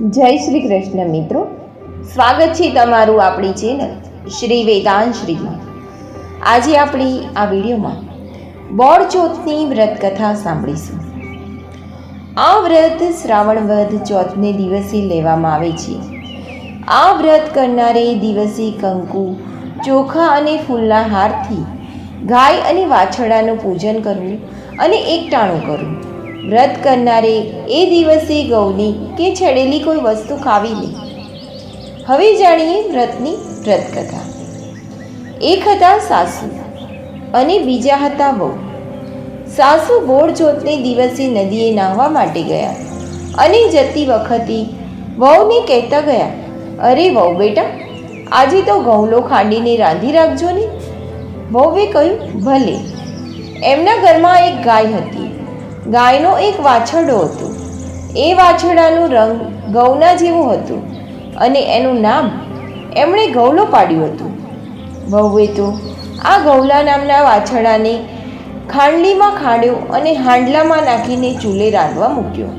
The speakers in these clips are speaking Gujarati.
જય શ્રી કૃષ્ણ મિત્રો, સ્વાગત છે તમારું આપણી ચેનલ શ્રી વેદાંશ્રીમાં. આજે આપણી આ વિડીયોમાં બોળ ચોથની વ્રત કથા સાંભળીશું. આ વ્રત શ્રાવણ વદ ચોથને દિવસે લેવામાં આવે છે. આ વ્રત કરનારે દિવસે કંકુ, ચોખા અને ફૂલના હારથી ગાય અને વાછરડાનું પૂજન કરવું અને એકટાણું કરવું. વ્રત કરનારે એ દિવસે ગૌની કે છેડેલી કોઈ વસ્તુ ખાવી નહીં. હવે જાણીએ વ્રતની વ્રતકથા. એક હતા સાસુ અને બીજા હતા વહુ. સાસુ બોળ ચોથને દિવસે નદીએ નાહવા માટે ગયા અને જતી વખતે વહુને કહેતા ગયા, અરે વહુ બેટા, આજે તો ઘઉંલો ખાંડીને રાંધી રાખજો ને. વહુએ કહ્યું, ભલે. એમના ઘરમાં એક ગાય હતી. ગાયનો એક વાછરડો હતો. એ વાછરડાનું રંગ ઘઉંના જેવું હતું અને એનું નામ એમણે ઘઉંલો પાડ્યું હતું. વહુએ તો આ ઘઉંલા નામના વાછરડાને ખાંડલીમાં ખાંડ્યો અને હાંડલામાં નાખીને ચૂલે રાંધવા મૂક્યો.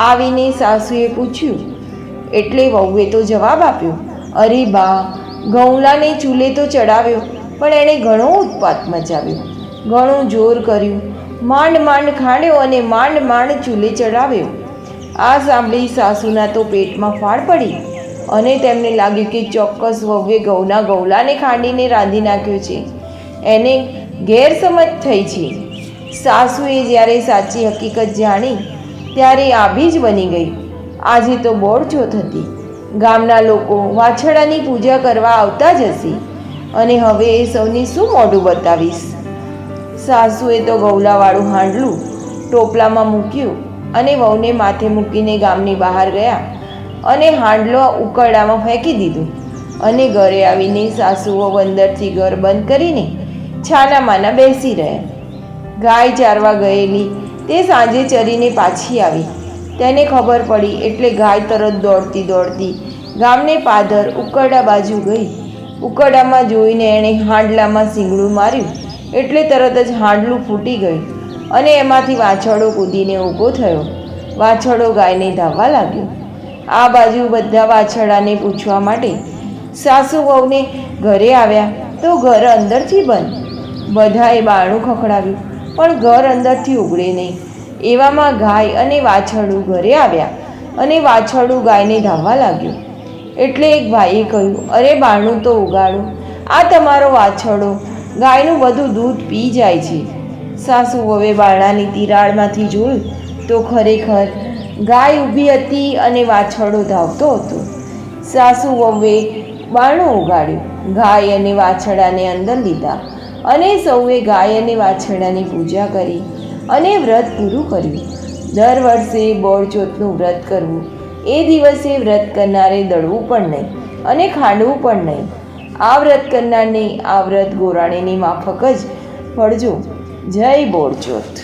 આવીને સાસુએ પૂછ્યું એટલે વહુએ તો જવાબ આપ્યો, અરે બા, ઘઉંલાને ચૂલે તો ચડાવ્યો, પણ એણે ઘણો ઉત્પાત મચાવ્યો, ઘણું જોર કર્યું, માંડ માંડ ખાંડ્યો અને માંડ માંડ ચૂલે ચડાવ્યો. આ સાંભળી સાસુના તો પેટમાં ફાળ પડી અને તેમને લાગ્યું કે ચોક્કસ વહુએ ઘઉંના ઘઉંલાને ખાંડીને રાંધી નાખ્યો છે. એને ગેરસમજ થઈ છે. સાસુએ જ્યારે સાચી હકીકત જાણી ત્યારે આભી જ બની ગઈ. આજે તો બોળ ચોથ હતી. ગામના લોકો વાછરડાની પૂજા કરવા આવતા જ હશે અને હવે એ સૌને શું મોઢું બતાવીશ. સાસુએ તો ગૌલાવાળું હાંડલું ટોપલામાં મૂક્યું અને વહુને માથે મૂકીને ગામની બહાર ગયા અને હાંડલો ઉકરડામાં ફેંકી દીધું અને ઘરે આવીને સાસુઓ અંદરથી ઘર બંધ કરીને છાના માના બેસી રહ્યા. ગાય ચારવા ગયેલી તે સાંજે ચરીને પાછી આવી. તેને ખબર પડી એટલે ગાય તરત દોડતી દોડતી ગામને પાદર ઉકરડા બાજુ ગઈ. ઉકરડામાં જોઈને એણે હાંડલામાં શીંગડું માર્યું એટલે તરત જ હાંડલું ફૂટી ગયું અને એમાંથી વાછરડો કૂદીને ઊભો થયો. વાછરડો ગાયને ધાવવા લાગ્યો. આ બાજુ બધા વાછરડાને પૂછવા માટે સાસુ વહુને ઘરે આવ્યા તો ઘર અંદરથી બંધ. બધાએ બારણું ખખડાવ્યું પણ ઘર અંદરથી ઉઘડે નહીં. એવામાં ગાય અને વાછરડું ઘરે આવ્યા અને વાછરડું ગાયને ધાવવા લાગ્યું. એટલે એક ભાઈએ કહ્યું, અરે બારણું તો ઉગાડો, આ તમારો વાછરડો ગાયનું બધું દૂધ પી જાય છે. સાસુ વહુએ બારણાની તિરાડમાંથી જોયું તો ખરેખર ગાય ઊભી હતી અને વાછરડો ધાવતો હતો. સાસુ વહુએ બારણું ઉગાડ્યું, ગાય અને વાછરડાને અંદર લીધા અને સૌએ ગાય અને વાછરડાની પૂજા કરી અને વ્રત પૂરું કર્યું. દર વર્ષે બોળ ચોથનું વ્રત કરવું. એ દિવસે વ્રત કરનારે દળવું પણ નહીં અને ખાંડવું પણ નહીં. આ વ્રત કરનારને આ વ્રત ગોરાણીની માફક જ પડજો. જય બોળ ચોથ.